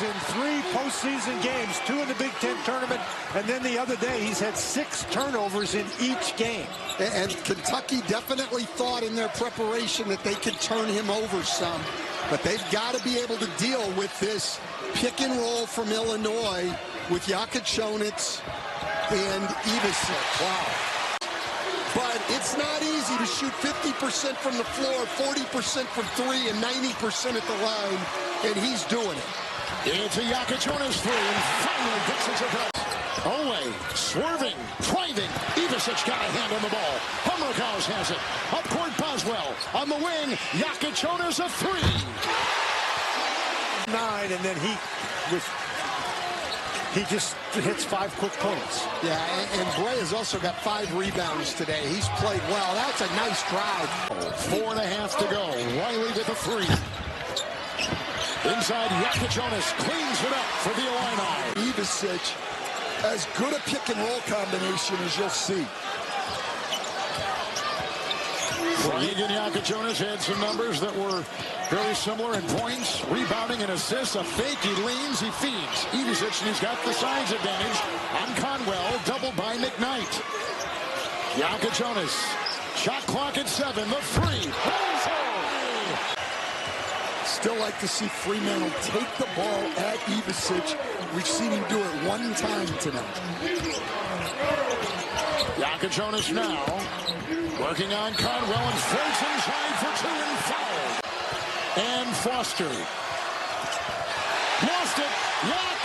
In 3 postseason games, 2 in the Big Ten tournament, and then the other day he's had 6 turnovers in each game. And Kentucky definitely thought in their preparation that they could turn him over some, but they've got to be able to deal with this pick and roll from Illinois with Jakucionis and Ivisic. Wow. But it's not easy to shoot 50% from the floor, 40% from 3, and 90% at the line, and he's doing it. It's a Jakucionis 3, and finally gets it to press. Owe, swerving, driving. Ivisic got a hand on the ball. Hummerkaus has it. Up court, Boswell. On the wing, Jakucionis a 3. 9, and then he just hits 5 quick points. Yeah, and Bray has also got 5 rebounds today. He's played well. That's a nice drive. 4.5 to go. Riley with a 3. Inside, Jakucionis cleans it up for the Illini. Ivisic, as good a pick and roll combination as you'll see. Egan Jakucionis had some numbers that were very similar in points, rebounding, and assists. A fake, he leans, he feeds. Ivisic, and he's got the size advantage on Conwell, doubled by McKnight. Jakucionis, shot clock at 7, the 3. Still like to see Fremantle take the ball at Ivisic. We've seen him do it 1 time tonight. Jakucionis now working on Conwell and floats inside for 2 and foul. And Foster lost it.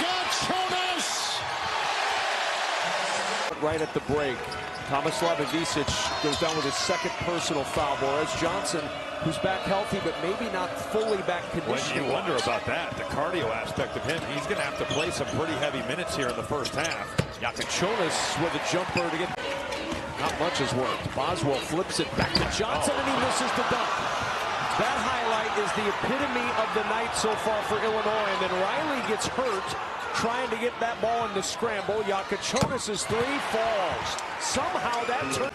Jakucionis right at the break. Tomislav Ivisic goes down with his 2nd personal foul. Boris Johnson, who's back healthy, but maybe not fully back conditioning. When you wonder about that, the cardio aspect of him, he's going to have to play some pretty heavy minutes here in the first half. Jakucionis with a jumper to get... Not much has worked. Boswell flips it back to Johnson, and he misses the dunk. That highlight is the epitome of the night so far for Illinois, and then Riley gets hurt trying to get that ball in the scramble. Jakucionis' 3 falls. Somehow that turns.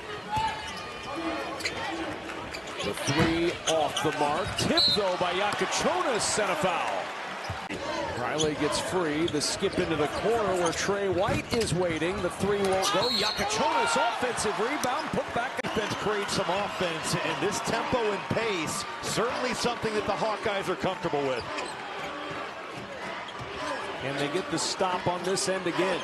The 3 off the mark. Tip, though, by Jakucionis, and a foul. Riley gets free. The skip into the corner where Trey White is waiting. The 3 won't go. Jakucionis, offensive rebound, put back. Defense creates some offense, and this tempo and pace, certainly something that the Hawkeyes are comfortable with. And they get the stop on this end again.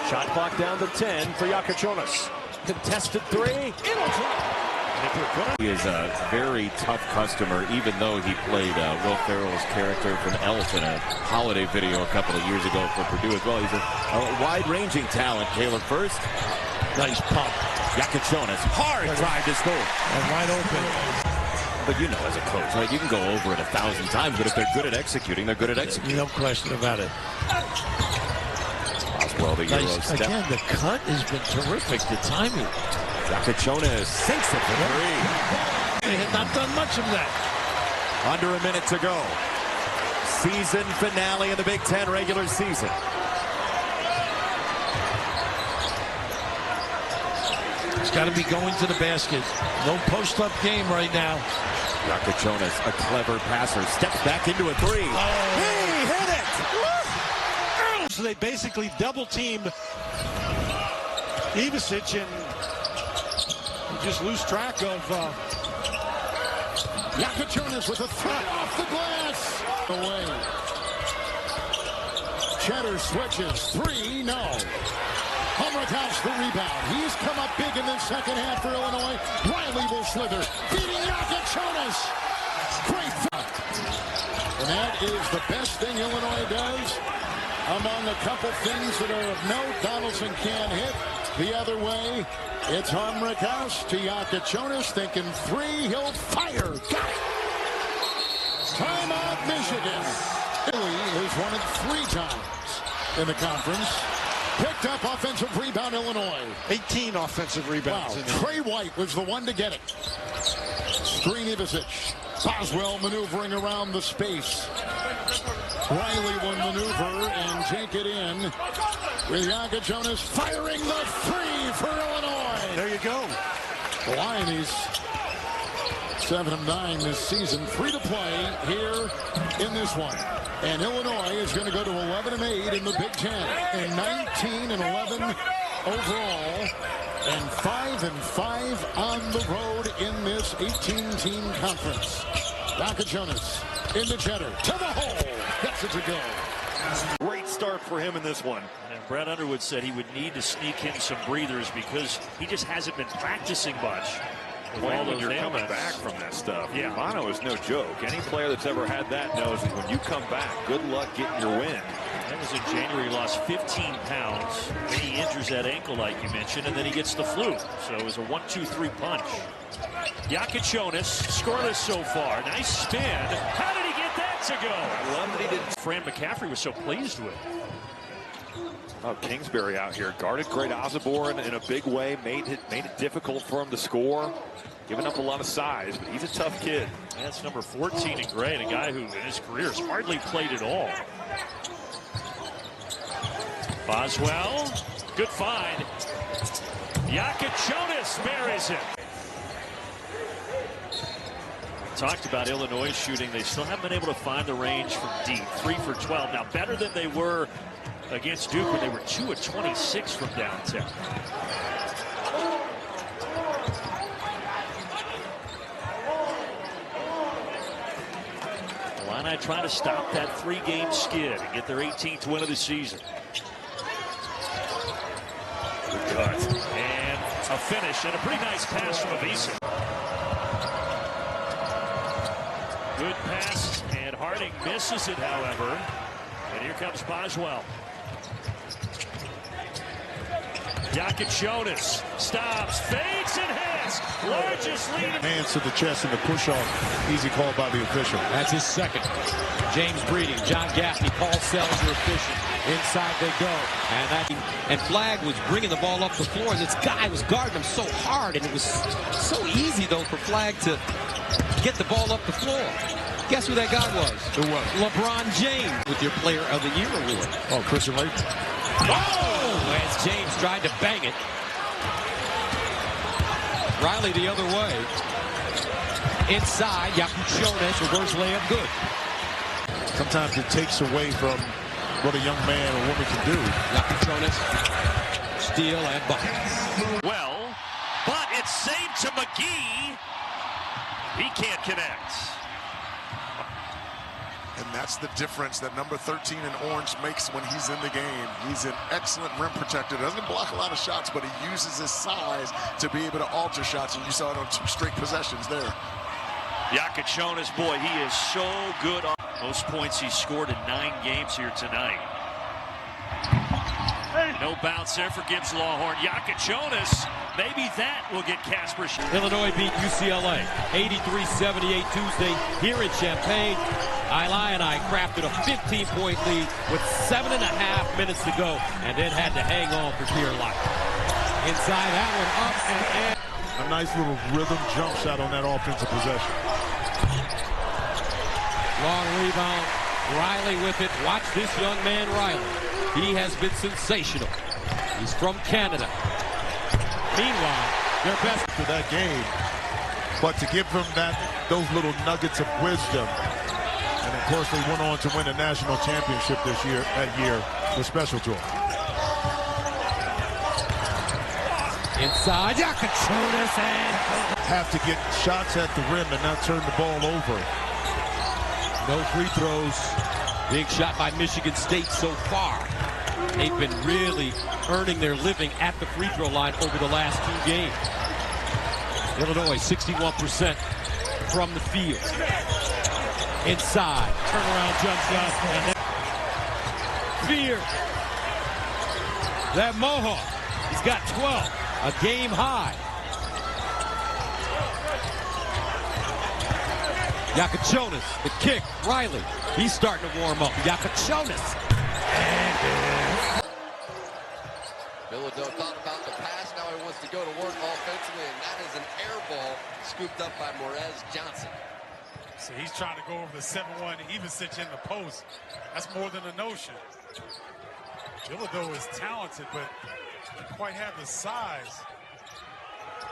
Shot clock down to 10 for Jakucionis. Contested 3. It'll drop. He is a very tough customer, even though he played Will Ferrell's character from Elf in a holiday video a couple of years ago for Purdue as well. He's a wide-ranging talent. Caleb first. Nice pump. Jakucionis, hard drive to score. And wide open. But you know, as a coach, right, you can go over it 1,000 times, but if they're good at executing, they're good at executing. No question about it. Well, the Euro step. Again, the cut has been terrific. The timing. Jakucionis sinks it for 3. They had not done much of that. Under a minute to go. Season finale of the Big Ten regular season. It's got to be going to the basket. No post-up game right now. Jakucionis, a clever passer, steps back into a 3. He hit it! So they basically double-teamed Ivisic, and you just lose track of... Jakucionis with a threat off the glass. Away. Cheddar switches. 3, no. Hummerkaus the rebound. He's come up big in the second half for Illinois. Riley will slither. Beating Jakucionis. Great. And that is the best thing Illinois does. Among a couple things that are of note, Donaldson can't hit. The other way, it's Hummerkaus to Jakucionis, thinking 3, he'll fire. Got it. Timeout, Michigan. Italy has won it 3 times in the conference. Picked up offensive rebound, Illinois. 18 offensive rebounds. Wow. Trey White was the one to get it. Screen Ivisic. Boswell maneuvering around the space. Riley will maneuver and take it in with Jakucionis firing the 3 for Illinois. There you go. The Lions 7 of 9 this season. Free to play here in this one. And Illinois is going to go to 11-8 in the Big Ten. And 19-11 overall. And 5-5 on the road in this 18-team conference. Jakucionis in the cheddar. To the hole. Gets it to go. Great start for him in this one. And Brad Underwood said he would need to sneak in some breathers because he just hasn't been practicing much. Well, when you're coming back from that stuff, yeah. mono is no joke. Any player that's ever had that knows that when you come back, good luck getting your win. That was in January. He lost 15 pounds. Then he injures that ankle like you mentioned, and then he gets the flu. So it was a 1-2-3 punch. Jakucionis, scoreless so far. Nice spin. How did he get that to go? I love that he didn't. Fran McCaffrey was so pleased with. Oh, Kingsbury out here guarded Great Osborne in a big way, made it difficult for him to score. Giving up a lot of size, but he's a tough kid. That's number 14 in gray, and a guy who in his career has hardly played at all. Boswell, good find. Jakucionis buries it. We talked about Illinois shooting. They still haven't been able to find the range from deep. 3 for 12. Now better than they were against Duke when they were 2 of 26 from downtown. Illini trying to stop that 3-game skid and get their 18th win of the season. Good cut. And a finish and a pretty nice pass from Avisa. Good pass, and Harding misses it, however. And here comes Boswell. Jakucionis stops, fakes, and hits. Largest lead. Hands to the chest and the push-off. Easy call by the official. That's his second. James Breeding, John Gaffney, Paul Sells are efficient. Inside they go. And Flagg was bringing the ball up the floor. And this guy was guarding him so hard. And it was so easy, though, for Flagg to get the ball up the floor. Guess who that guy was? Who was? LeBron James with your Player of the Year award. Oh, Christian Lake. Oh! As James tried to bang it. Riley the other way. Inside, Jakucionis, reverse layup, good. Sometimes it takes away from what a young man or woman can do. Jakucionis, steal and bucket. Well, but it's saved to McGee. He can't connect. And that's the difference that number 13 in orange makes when he's in the game. He's an excellent rim protector. Doesn't block a lot of shots, but he uses his size to be able to alter shots. And you saw it on 2 straight possessions there. Jakucionis, boy, he is so good. Most points he scored in 9 games here tonight. No bounce there for Gibbs Lawhorn. Jakucionis, maybe that will get Kasparas. Illinois beat UCLA 83-78 Tuesday here in Champaign. Illini crafted a 15-point lead with 7.5 minutes to go and then had to hang on for dear life. Inside that one, up and in. A nice little rhythm jump shot on that offensive possession. Long rebound. Riley with it. Watch this young man, Riley. He has been sensational. He's from Canada. Meanwhile, Their best for that game, but to give them those little nuggets of wisdom. And of course, they went on to win a national championship that year was special to them. inside, Jakucionis, and have to get shots at the rim and not turn the ball over. No free throws being shot by Michigan State so far. They've been really earning their living at the free throw line over the last 2 games. Illinois 61% from the field. Inside, turnaround jump shot, and then Fear. That Mohawk, he's got 12, a game high. Jakucionis, the kick, Riley, he's starting to warm up. Jakucionis. Bilodeau thought about the pass, now he wants to go to work offensively, and that is an air ball scooped up by Morez Johnson. So he's trying to go over the 7-1 even sit in the post. That's more than a notion. Bilodeau is talented, but doesn't quite have the size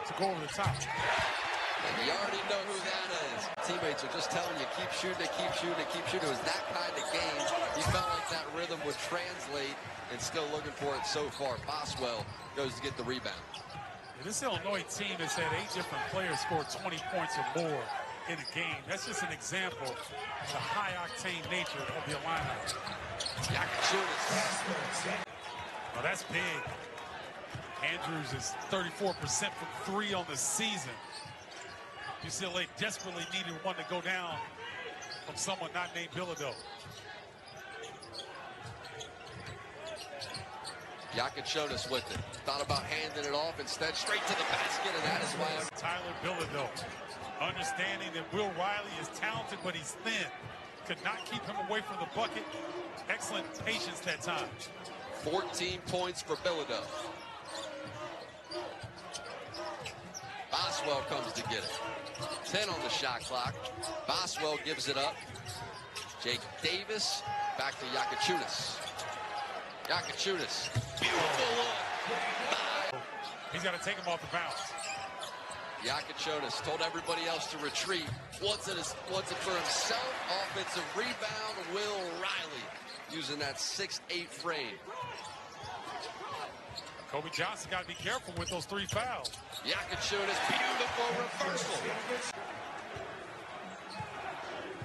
to go over the top. And you already know who that is. Teammates are just telling you, keep shooting, keep shooting, keep shooting. It was that kind of game. He felt like that rhythm would translate, and still looking for it so far. Boswell goes to get the rebound. This Illinois team has had 8 different players score 20 points or more in a game. That's just an example of the high-octane nature of the Illini. Jakucionis. Well, that's big. Andrews is 34% from 3 on the season. UCLA desperately needed one to go down from someone not named Bilodeau. Jakucionis with it. Thought about handing it off, instead straight to the basket, and that is why Tyler Bilodeau, understanding that Will Riley is talented, but he's thin. Could not keep him away from the bucket. Excellent patience that time. 14 points for Bilodeau. Boswell comes to get it. 10 on the shot clock. Boswell gives it up. Jake Davis back to Jakucionis. Jakucionis. Beautiful look. He's got to take him off the bounce. Jakucionis told everybody else to retreat. Wants it for himself. Offensive rebound. Will Riley using that 6'8" frame. Kobe Johnson got to be careful with those 3 fouls. Jakucionis, beautiful reversal.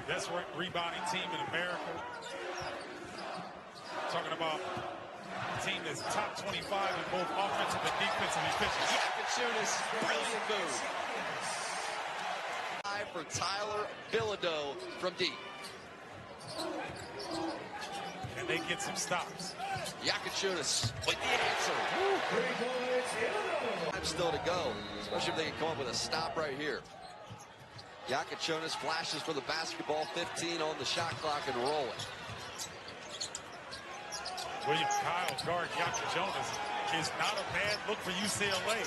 Best rebounding team in America. Talking about a team that's top 25 in both offensive and defensive efficiency. Jakucionis, brilliant move. For Tyler Bilodeau from deep. And they get some stops. Jakucionis with the answer. Time still to go, especially if they can come up with a stop right here. Jakucionis flashes for the basketball, 15 on the shot clock and rolling. William Kyle guard Jakucionis is not a bad look for UCLA.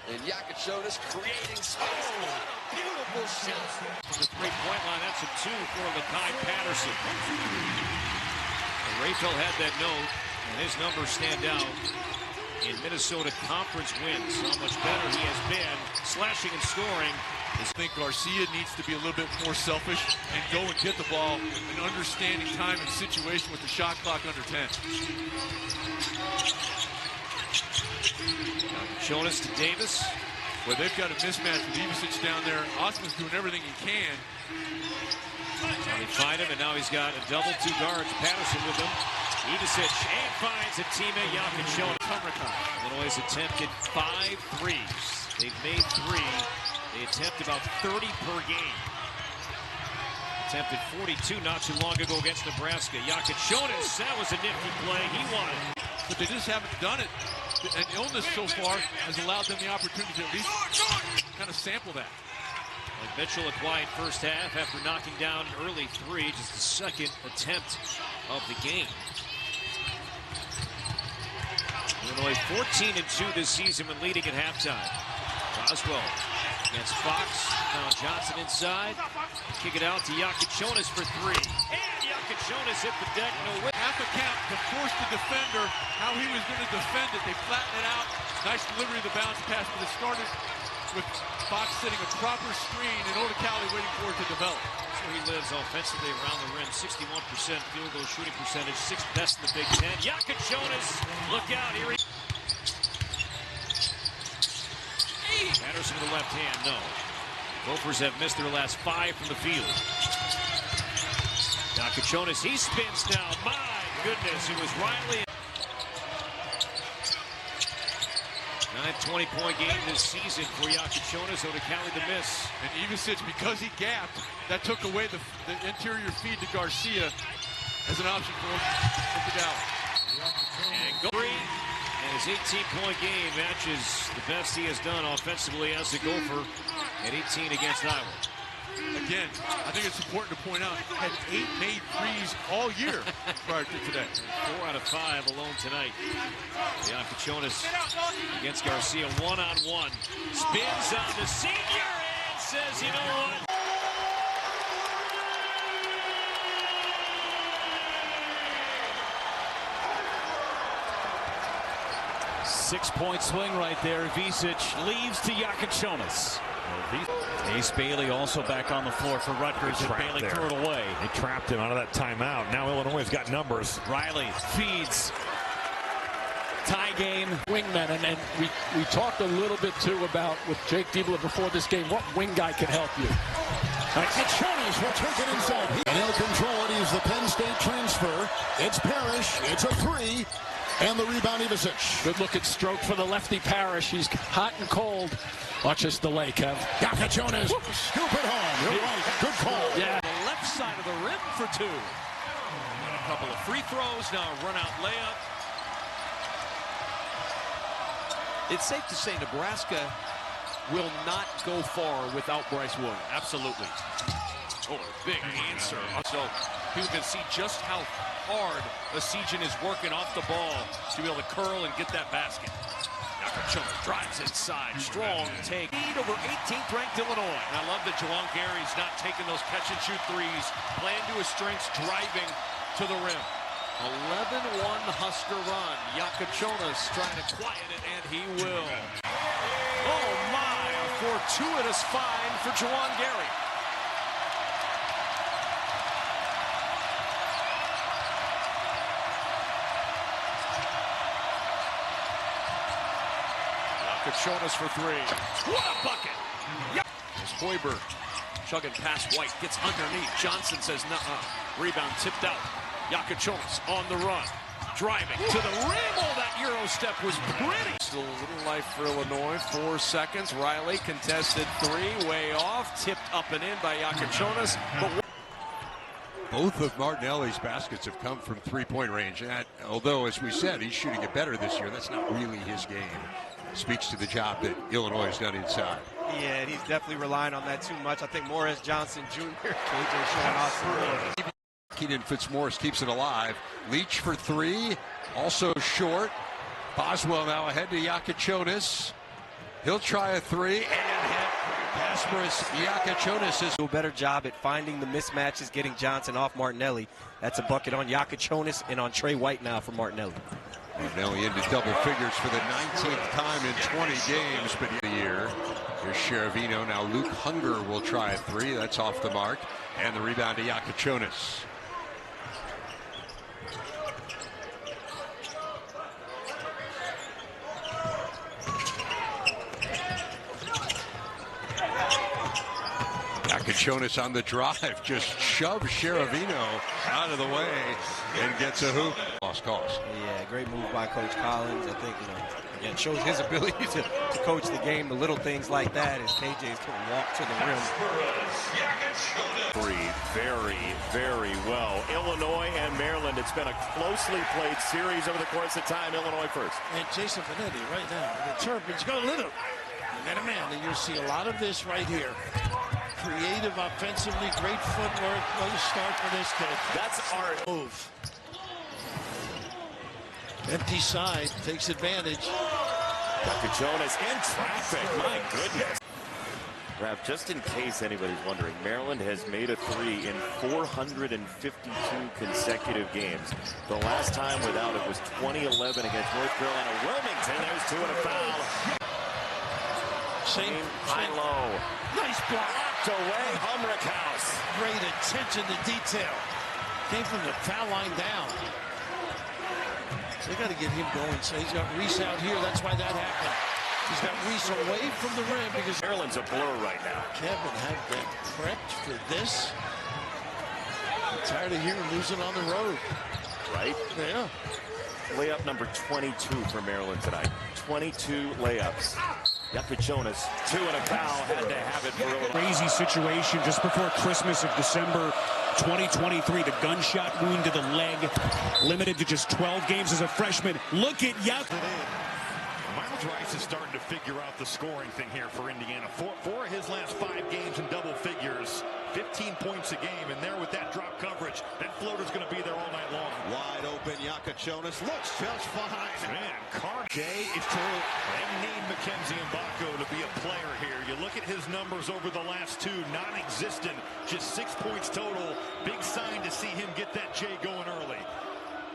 And Jakucionis creating space. What a beautiful shot. From the three-point line, that's a 2 for Lakai Patterson. And Rayfield had that note, and his numbers stand out in Minnesota conference wins. How much better he has been, slashing and scoring. I think Garcia needs to be a little bit more selfish and go and get the ball and understanding time and situation with the shot clock under 10. Jonas to Davis. Well, they've got a mismatch with Ivicic down there. Osman's doing everything he can. They find him, and now he's got a double 2 guards. Patterson with him. Ivicic and finds a teammate, Jakucionis. Illinois attempted 5 threes. They've made 3. They attempt about 30 per game. Attempted 42 not too long ago against Nebraska. Jakucionis, that was a nifty play. He won it. But they just haven't done it. And illness so far has allowed them the opportunity to at least kind of sample that. Like Mitchell, a quiet first half after knocking down an early 3, just the second attempt of the game. Illinois 14-2 this season when leading at halftime. Boswell against Fox. Now Johnson inside. Kick it out to Jakucionis for 3. And Jakucionis hit the deck. No way. Half a count to force the defender how he was going to defend it. They flattened it out. Nice delivery of the bounce pass, but it started with Fox setting a proper screen and Oda Cali waiting for it to develop. That's where he lives offensively around the rim. 61% field goal shooting percentage, 6th best in the Big Ten. Jakucionis, look out here. Patterson with the left hand, no. Gophers have missed their last 5 from the field. Jakucionis, he spins now. My goodness, it was Riley. 20-point game this season for Jakucionis. Oda Cali to miss. And Ivicic, because he gapped, that took away the interior feed to Garcia as an option for Dallas. And go 3. And his 18-point game matches the best he has done offensively as a Gopher at 18 against Iowa. Again, I think it's important to point out, had 8 made threes all year prior to today. 4 out of 5 alone tonight. Jakucionis against Garcia, 1-on-1. Spins on the senior and says, you know what? 6-point swing right there. Visic leaves to Jakucionis. Ace Bailey also back on the floor for Rutgers, and Bailey threw it away. They trapped him out of that timeout. Now Illinois has got numbers. Riley feeds. Tie game. Wingmen, and we talked a little bit too about with Jake Diebler before this game, what wing guy can help you. Jakucionis will take it inside. And he'll control it. He's the Penn State transfer. It's Parrish. It's a three. And the rebound, Visic. Good look at stroke for the lefty Parrish. He's hot and cold. Watch this delay, Kev. Jakucionis. Scoop it home. You're right. Good call. Yeah. The left side of the rim for two. And a couple of free throws. Now a run-out layup. It's safe to say Nebraska will not go far without Bryce Williams. Absolutely. Oh, a big answer. So people can see just how hard Esigian is working off the ball to be able to curl and get that basket. Jakucionis drives inside. Strong take. Lead over 18th ranked Illinois. And I love that Juwan Gary's not taking those catch and shoot threes. Playing to his strengths, driving to the rim. 11-1 Husker run. Jakucionis trying to quiet it, and he will. Oh my, a fortuitous find for Juwan Gary. Jakucionis for three. What a bucket! Yep. As Hoiberg chugging past White, gets underneath. Johnson says nuh-uh. Rebound tipped out. Jakucionis on the run, driving to the rim. Oh, that Euro step was pretty. Still a little life for Illinois. 4 seconds. Riley contested three, way off, tipped up and in by Jakucionis. But both of Martinelli's baskets have come from three-point range. And although, as we said, he's shooting it better this year, that's not really his game. Speaks to the job that Illinois has done inside. Yeah, he's definitely relying on that too much. I think Morris Johnson Jr. KJ showing awesome. Keaton Fitzmaurice keeps it alive. Leach for three, also short. Boswell now ahead to Jakucionis. He'll try a three and hit. Kasparas. Jakucionis is do a better job at finding the mismatches, getting Johnson off Martinelli. That's a bucket on Jakucionis and on Trey White now for Martinelli. Martinelli into double figures for the 19th time in 20 games, but the year. Here's Sheravino. Now Luke Hunger will try a three. That's off the mark. And the rebound to Jakucionis. Jakucionis on the drive, just shoves Sheravino out of the way and gets a hoop. Lost cause. Yeah, great move by Coach Collins. I think, again, shows his ability to coach the game. The little things like that as KJ's going to walk to the rim. Very, very well. Illinois and Maryland, it's been a closely played series over the course of time. Illinois first. And Jason Benetti right now. The Terrapins go little. And man, and you'll see a lot of this right here. Creative offensively, great footwork. What a start for this kid. That's art. Move. Empty side, takes advantage. Jakucionis in traffic, my goodness. Rav, just in case anybody's wondering, Maryland has made a three in 452 consecutive games. The last time without it was 2011 against North Carolina. Wilmington, there's two and a foul. Same high-low. Nice block. Blocked away, Humrickhouse. Great attention to detail. Came from the foul line down. They got to get him going. So he's got Reese out here. That's why that happened. He's got Reese away from the rim because Maryland's a blur right now. Kevin had them prepped for this. I'm tired of hearing losing on the road. Right? Yeah. Layup number 22 for Maryland tonight. 22 layups. Jakucionis, 2 and a foul, had to have it for Illinois. Crazy situation just before Christmas of December 2023. The gunshot wound to the leg, limited to just 12 games as a freshman. Look at Miles Rice is starting to figure out the scoring thing here for Indiana. Four of his last 5 games in double figures, 15 points a game, and there with that drop coverage, that floater's going to be there all night long. Wide open, Jakucionis looks just fine. Man, Day is true. They need Mackenzie Mbako to be a player here. You look at his numbers over the last 2, non-existent, just 6 points total. Big sign to see him get that J going early.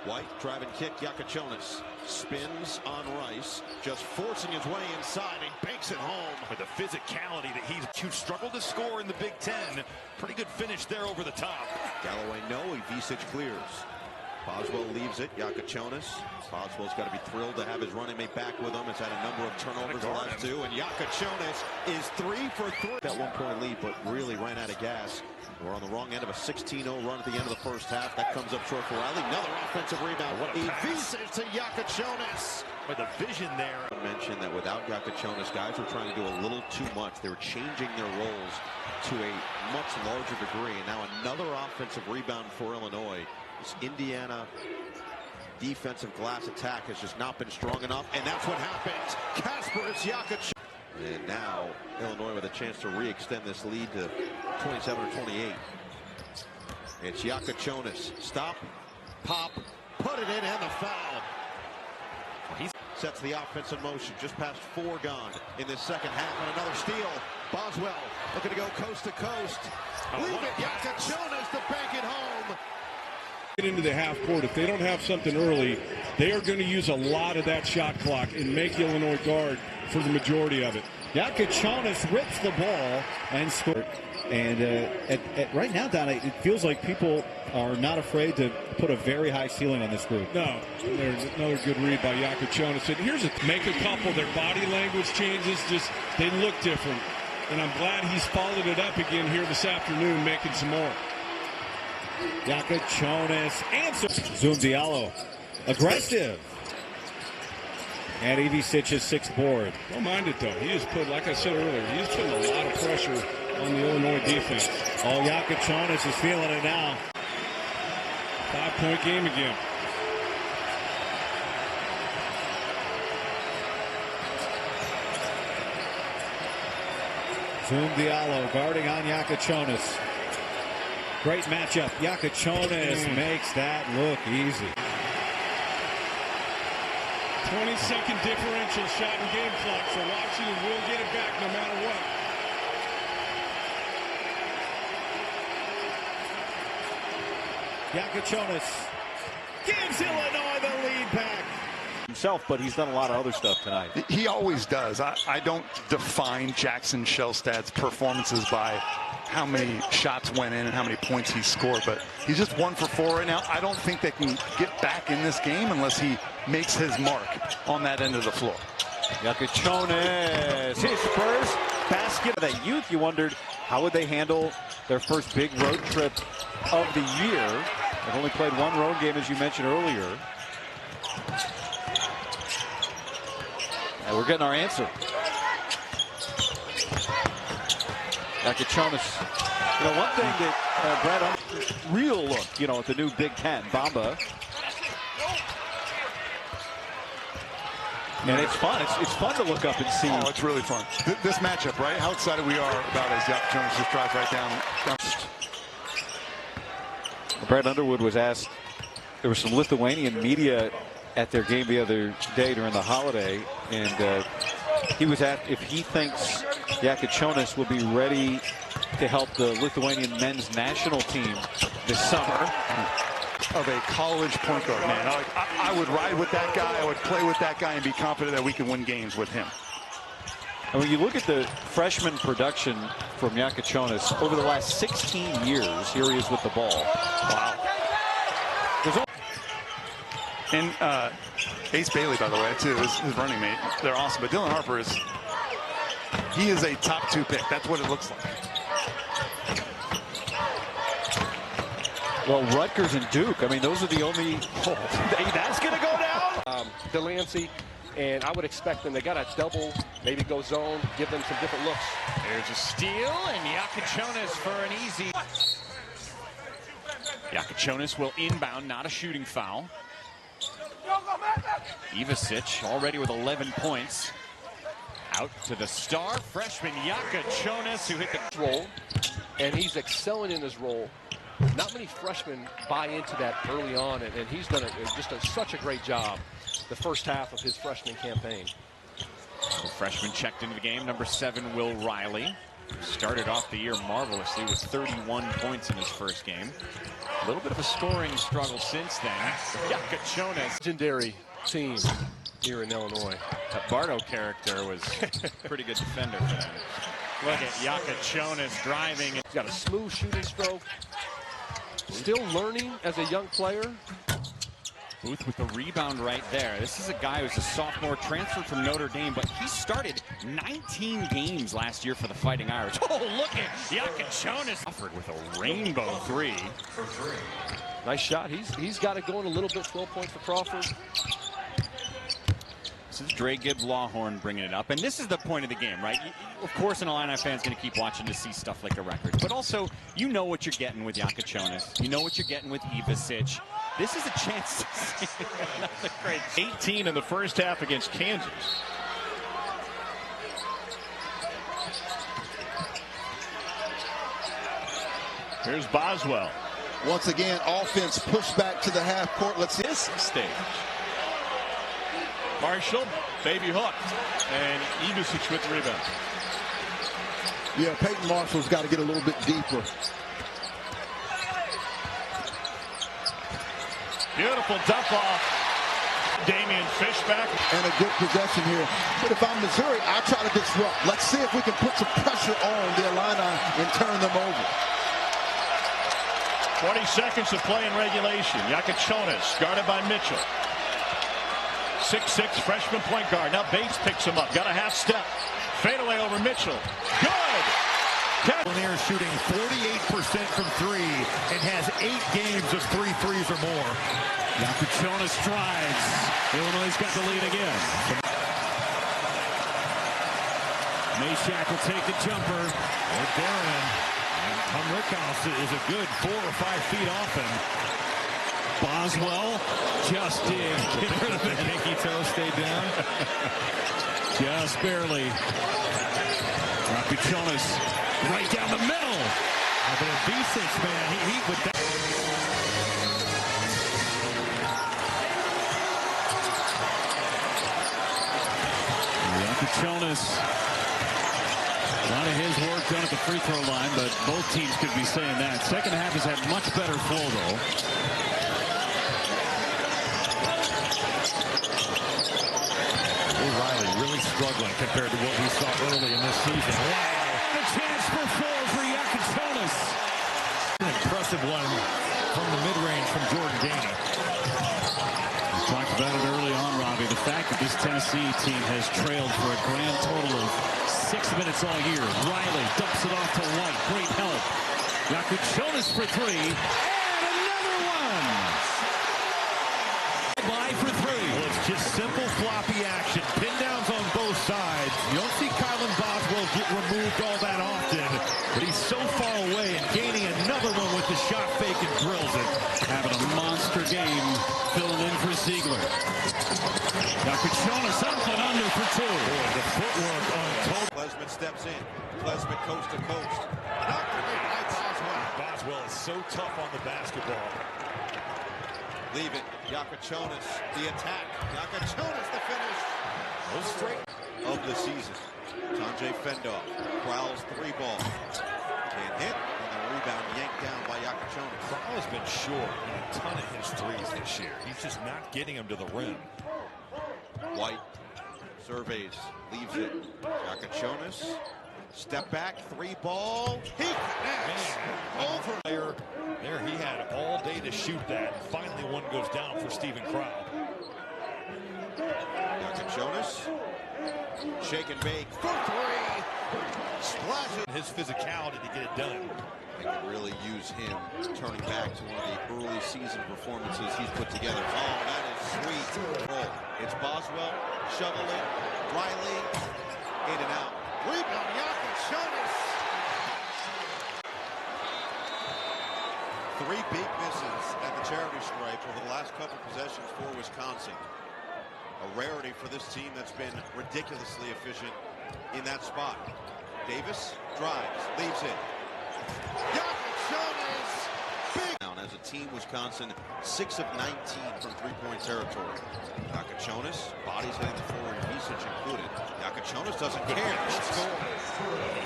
White driving kick. Jakucionis spins on Rice, just forcing his way inside and banks it home. With the physicality that he's struggled to score in the Big Ten. Pretty good finish there over the top. Galloway no, Ivisic clears. Boswell leaves it. Jakucionis. Boswell's got to be thrilled to have his running mate back with him. It's had a number of turnovers the last two, and Jakucionis is 3 for 3. That 1-point lead, but really ran out of gas. We're on the wrong end of a 16-0 run at the end of the first half. That comes up short for Riley. Another offensive rebound. Ivisic to Jakucionis. With the vision there. I mentioned that without Jakucionis, guys were trying to do a little too much. They were changing their roles to a much larger degree. And now another offensive rebound for Illinois. This Indiana defensive glass attack has just not been strong enough, and that's what happens. Kasparas, Jakucionis. And now Illinois with a chance to re-extend this lead to 27 or 28. It's Jakucionis. Stop, pop, put it in, and the foul. He sets the offense in motion. Just past 4 gone in this second half, and another steal. Boswell looking to go coast to coast. Leave it, Jakucionis to bank it home. Get into the half court. If they don't have something early, they are going to use a lot of that shot clock and make Illinois guard for the majority of it. Jakucionis rips the ball and scores. And right now, Don, it feels like people are not afraid to put a very high ceiling on this group. No, there's another good read by Jakucionis. And here's make a couple. Their body language changes. Just they look different. And I'm glad he's followed it up again here this afternoon, making some more. Jakucionis answers. Zoom Diallo. Aggressive. And Ivisic is 6th board. Don't mind it, though. He has put, like I said earlier, he's putting a lot of pressure on the Illinois defense. Oh, Jakucionis is feeling it now. 5-point game again. Zoom Diallo guarding on Jakucionis. Great matchup. Jakucionis makes that look easy. 20-second differential shot and game clock, so Washington will get it back no matter what. Jakucionis gives Illinois the lead back. Himself, but he's done a lot of other stuff tonight. He always does. I don't define Jackson Shellstad's performances by how many shots went in and how many points he scored, but he's just 1 for 4 right now. I don't think they can get back in this game unless he makes his mark on that end of the floor. Jakucionis, his first basket of that youth. You wondered how would they handle their first big road trip of the year. They've only played 1 road game, as you mentioned earlier. And we're getting our answer. Jakucionis. You know, one thing that Brad, real look, you know, at the new Big Ten, Bamba. And it's fun. It's fun to look up and see. Oh, it's really fun. This matchup, right? How excited we are about as Jakucionis just drives right down. Brad Underwood was asked, there was some Lithuanian media at their game the other day during the holiday, and he was asked if he thinks Jakucionis will be ready to help the Lithuanian men's national team this summer. Of a college point guard, man. I would ride with that guy. I would play with that guy and be confident that we can win games with him. And when you look at the freshman production from Jakucionis over the last 16 years, here he is with the ball. Wow. And Ace Bailey, by the way, too, his running mate. They're awesome. But Dylan Harper he is a top 2 pick. That's what it looks like. Well, Rutgers and Duke, I mean, those are the only... that's going to go down? Delancey, and I would expect them, they got to double, maybe go zone, give them some different looks. There's a steal, and Jakucionis for an easy... Jakucionis will inbound, not a shooting foul. Ivisic already with 11 points. Out to the star freshman Jakucionis, who hit the role, and he's excelling in his role. Not many freshmen buy into that early on, and he's done such a great job the first half of his freshman campaign. The freshman checked into the game, number 7, Will Riley. Started off the year marvelously with 31 points in his first game. A little bit of a scoring struggle since then. Jakucionis. Legendary team here in Illinois. That Bardo character was a pretty good defender for them. Look at Jakucionis driving. He's got a smooth shooting stroke. Still learning as a young player. Booth with the rebound right there. This is a guy who's a sophomore, transferred from Notre Dame, but he started 19 games last year for the Fighting Irish. Oh, look at Jakucionis. Offered with a rainbow three. Nice shot. He's got it going a little bit. 12 points for Crawford. This is Dre Gibbs-Lawhorn bringing it up. And this is the point of the game, right? Of course, an Illini fan's going to keep watching to see stuff like the records. But also, you know what you're getting with Jakucionis. You know what you're getting with Ivasic. This is a chance to see another great. 18 in the first half against Kansas. Here's Boswell. Once again, offense pushed back to the half court. Let's see this stage. Marshall, baby hook, and Ivasic with the rebound. Yeah, Peyton Marshall's got to get a little bit deeper. Beautiful dump off. Damian Fishback. And a good possession here. But if I'm Missouri, I try to disrupt. Let's see if we can put some pressure on the Illini and turn them over. 20 seconds of play in regulation. Jakucionis guarded by Mitchell. 6'6" freshman point guard. Now Bates picks him up. Got a half step. Fadeaway over Mitchell. Good! Lanier shooting 48% from three and has 8 games of 3 threes or more. Jakucionis drives. Illinois got the lead again. Meshack will take the jumper. Or Darren. And Humrickhouse is a good 4 or 5 feet off him. Boswell just did. Get rid of it. Pinky toe stayed down. Just barely. Jakucionis right down the middle. But Ivasic, man, he with that. Jakucionis. A lot of his work done at the free throw line, but both teams could be saying that. Second half has had much better flow, though. Riley really struggling compared to what we saw early in this season. Wow. A chance for 4 for Jakucionis. An impressive one from the mid-range from Jordan Gainey. We talked about it early on, Robbie. The fact that this Tennessee team has trailed for a grand total of 6 minutes all year. Riley dumps it off to White. Great help. Jakucionis for 3. And another one. By for 3. Well, it's just simple floppy action. Pin downs on both sides. You don't see Kylan Boswell get removed all that often, but he's so far away and gaining another one with the shot fake and drills it. Having a monster game, filling in for Ziegler. Jakucionis up and under for 2. Boy, the footwork on total. Klesmit steps in. Klesmit coast to coast. Boswell is so tough on the basketball. Leave it. Jakucionis, the attack. Jakucionis, the finish. No straight of the season. Sanjay Fendoff prowls 3-ball. Can't hit. And the rebound yanked down by Jakucionis. Crowell has been short in a ton of his threes this year. He's just not getting them to the rim. White surveys, leaves it. Jakucionis, step back, 3-ball. He connects. Over. There he had all day to shoot that. Finally, one goes down for Stephen Crowell. Jakucionis, shake and bake for 3. Splashes. His physicality to get it done. They could really use him turning back to one of the early season performances he's put together. Oh, that is sweet. Roll. It's Boswell, shoveling, Riley, in and out. Rebound, Jakucionis. 3 big misses at the charity stripe over the last couple possessions for Wisconsin. A rarity for this team that's been ridiculously efficient in that spot. Davis drives, leaves it. Jakucionis, big down as a 18, Wisconsin 6 of 19 from three-point territory. Jakucionis, bodies hitting the floor, and Ivisic included. Jakucionis doesn't care.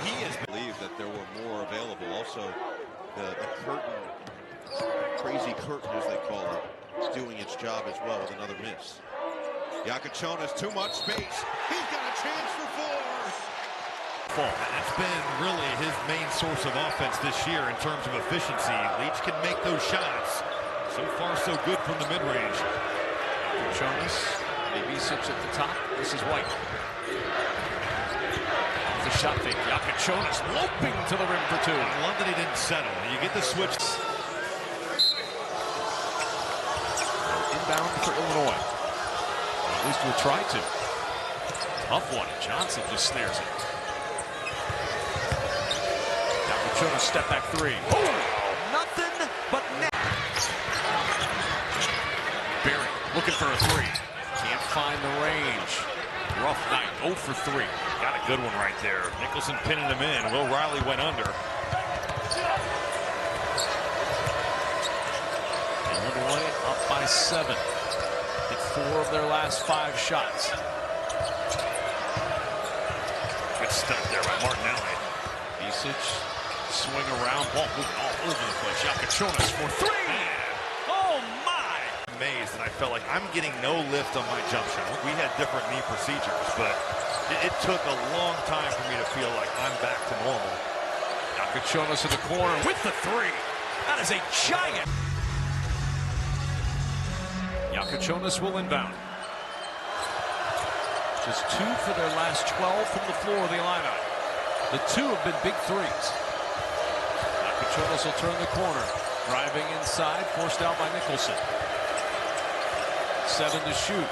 He has believed that there were more available. Also, the curtain, crazy curtain as they call it, doing its job as well with another miss. Jakucionis, too much space. He's got a chance for four. That's been really his main source of offense this year in terms of efficiency. Leach can make those shots. So far, so good from the mid-range. Jonas, Ivisic at the top. This is White. The shot fake. Jakucionis loping to the rim for two. I love that he didn't settle. You get the switch. Inbound for Illinois. At least we'll try to. Tough one. Johnson just snares it. Jakucionis step back three. Oh, nothing but net. Barry looking for a three. Can't find the range. Rough night. 0 for 3. Got a good one right there. Nicholson pinning him in. Will Riley went under. Illinois up by 7. Hit 4 of their last 5 shots. Good stuff there by Martinelli. Ivisic swing around, ball moving all over the place. Jakucionis for 3. Oh my! Amazed, and I felt like I'm getting no lift on my jump shot. We had different knee procedures, but it took a long time for me to feel like I'm back to normal. Jakucionis in the corner with the 3. That is a giant. Jakucionis will inbound. Just 2 for their last 12 from the floor of the Illini. The 2 have been big threes. Jakucionis will turn the corner. Driving inside, forced out by Nicholson. 7 to shoot.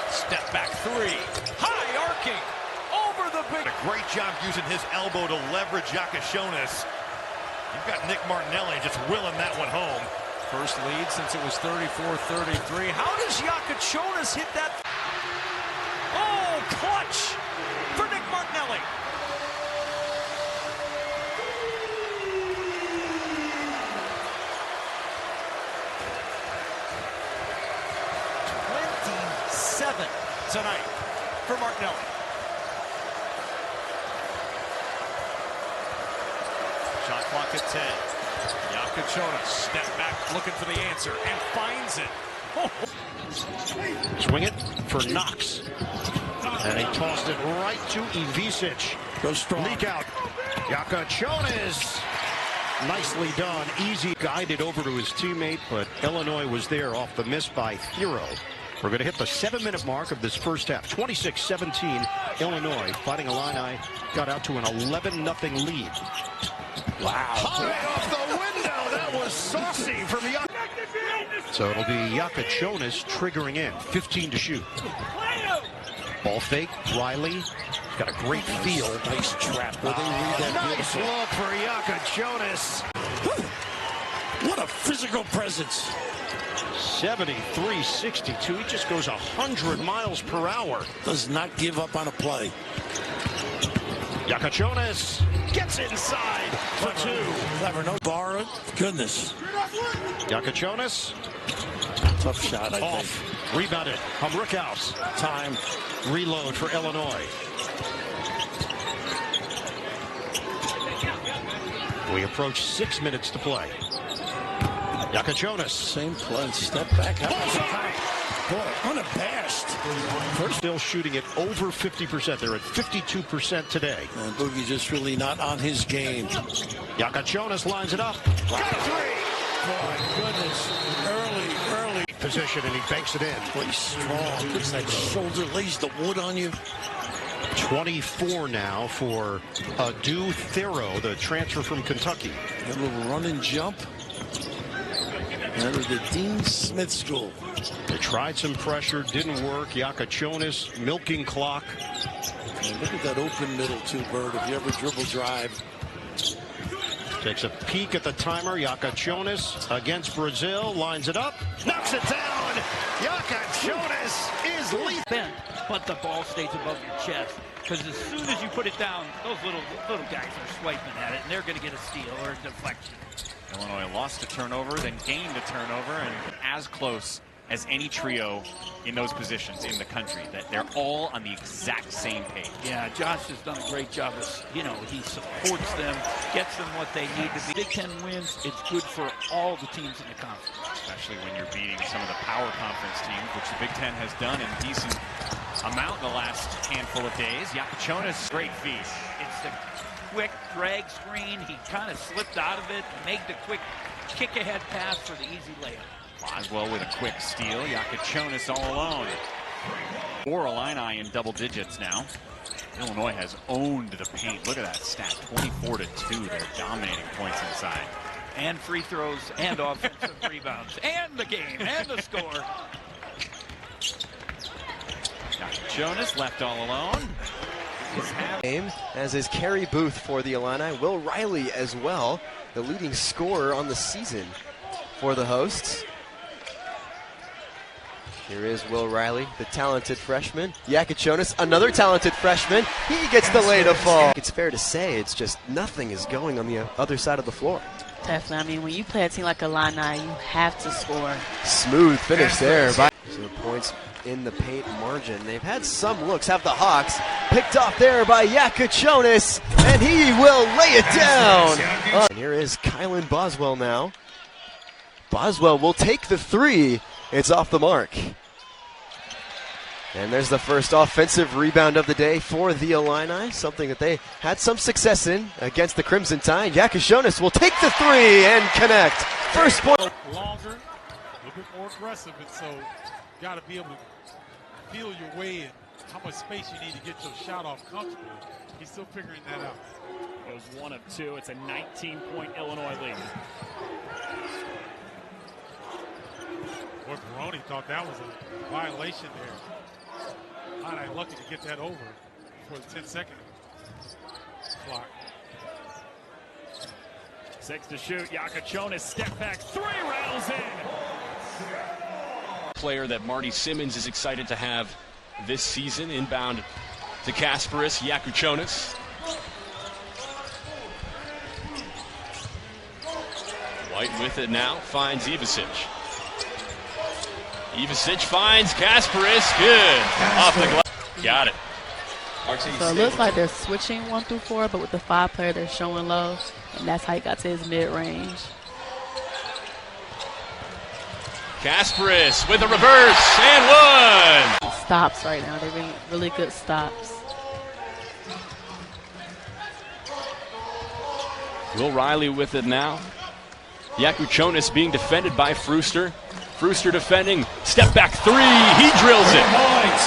Step back 3. High arcing. Over the big. A great job using his elbow to leverage Jakucionis. You've got Nick Martinelli just willing that one home. First lead since it was 34-33. How does Jakucionis hit that? Oh, clutch for Nick Martinelli. Tonight for Martinelli. Shot clock at 10. Jakucionis step back looking for the answer and finds it. Oh. Swing it for Knox. And he tossed it right to Ivisic. Goes strong. Leak out. Jakucionis. Nicely done. Easy. Guided over to his teammate, but Illinois was there off the miss by Thero. We're going to hit the 7-minute mark of this first half. 26-17, Illinois Fighting Illini got out to an 11-0 lead. Wow. High off the window. That was saucy from Jakucionis. So it'll be Jakucionis triggering in. 15 to shoot. Ball fake. Riley. Got a great feel. Nice trap. Where they read that nice look for Jakucionis. What a physical presence. 73-62. He just goes 100 miles per hour. Does not give up on a play. Jakucionis gets inside for 2. Clever. No bar. Goodness. Jakucionis. Tough shot, I Off. think. Rebounded. Humrickhouse. Time. Reload for Illinois. We approach 6 minutes to play. Jakucionis. Same play. Step back. Boy, unabashed. First, still shooting at over 50%. They're at 52% today. And Boogie just really not on his game. Jakucionis lines it up. Got a 3. My goodness. Early. Position, and he banks it in. Boy, strong. Puts that shoulder, lays the wood on you. 24 now for Adu Thero, the transfer from Kentucky. A little run and jump. Out of the Dean Smith School. They tried some pressure, didn't work. Jakucionis milking clock. And look at that open middle too, Bird. If you ever dribble drive. Takes a peek at the timer. Jakucionis against Brazil. Lines it up. Knocks it down. Jakucionis is lethal. Bent, but the ball stays above your chest. Because as soon as you put it down, those little guys are swiping at it, and they're going to get a steal or a deflection. Illinois lost a turnover, then gained a turnover, and as close as any trio in those positions in the country. That they're all on the exact same page. Yeah, Josh has done a great job of, he supports them, gets them what they need to be. Big Ten wins, it's good for all the teams in the conference. Especially when you're beating some of the power conference teams, which the Big Ten has done in decent amount in the last handful of days. Jakucionis, great feed. It's the quick drag screen. He kind of slipped out of it, made the quick kick-ahead pass for the easy layup. Boswell with a quick steal. Jakucionis all alone. 4 Illini in double digits now. Illinois has owned the paint. Look at that stat, 24-2. They're dominating points inside. And free throws and offensive rebounds and the game and the score. Jakucionis left all alone. Game, as is Kerry Booth for the Illini. Will Riley as well, the leading scorer on the season for the hosts. Here is Will Riley, the talented freshman. Jakucionis, another talented freshman. He gets the lay to fall. It's fair to say it's just nothing is going on the other side of the floor. Definitely. I mean, when you play a team like Illini, you have to score. Smooth finish there. So the points in the paint margin. They've had some looks, have the Hawks. Picked off there by Jakucionis, and he will lay it down. And here is Kylan Boswell now. Boswell will take the three. It's off the mark. And there's the first offensive rebound of the day for the Illini, something that they had some success in against the Crimson Tide. Jakucionis will take the three and connect. First point. Longer, a little bit more aggressive, and so you got to be able to feel your way and how much space you need to get your shot off comfortably. He's still figuring that out. Goes 1 of 2. It's a 19-point Illinois lead. Boy, Baroni thought that was a violation there. Not lucky to get that over for the 10-second clock. 6 to shoot. Jakucionis, step back 3, rattles in. Player that Marty Simmons is excited to have this season. Inbound to Kasparas, Jakucionis. White with it now, finds Ivisic. Ivisic finds Kasparas, good. Off the glass, got it. So it looks like they're switching 1 through 4, but with the 5 player, they're showing low, and that's how he got to his mid-range. Kasparas with a reverse and 1. Stops right now. They're being really good stops. Will Riley with it now. Jakucionis being defended by Frooster. Frooster defending. Step back 3. He drills it.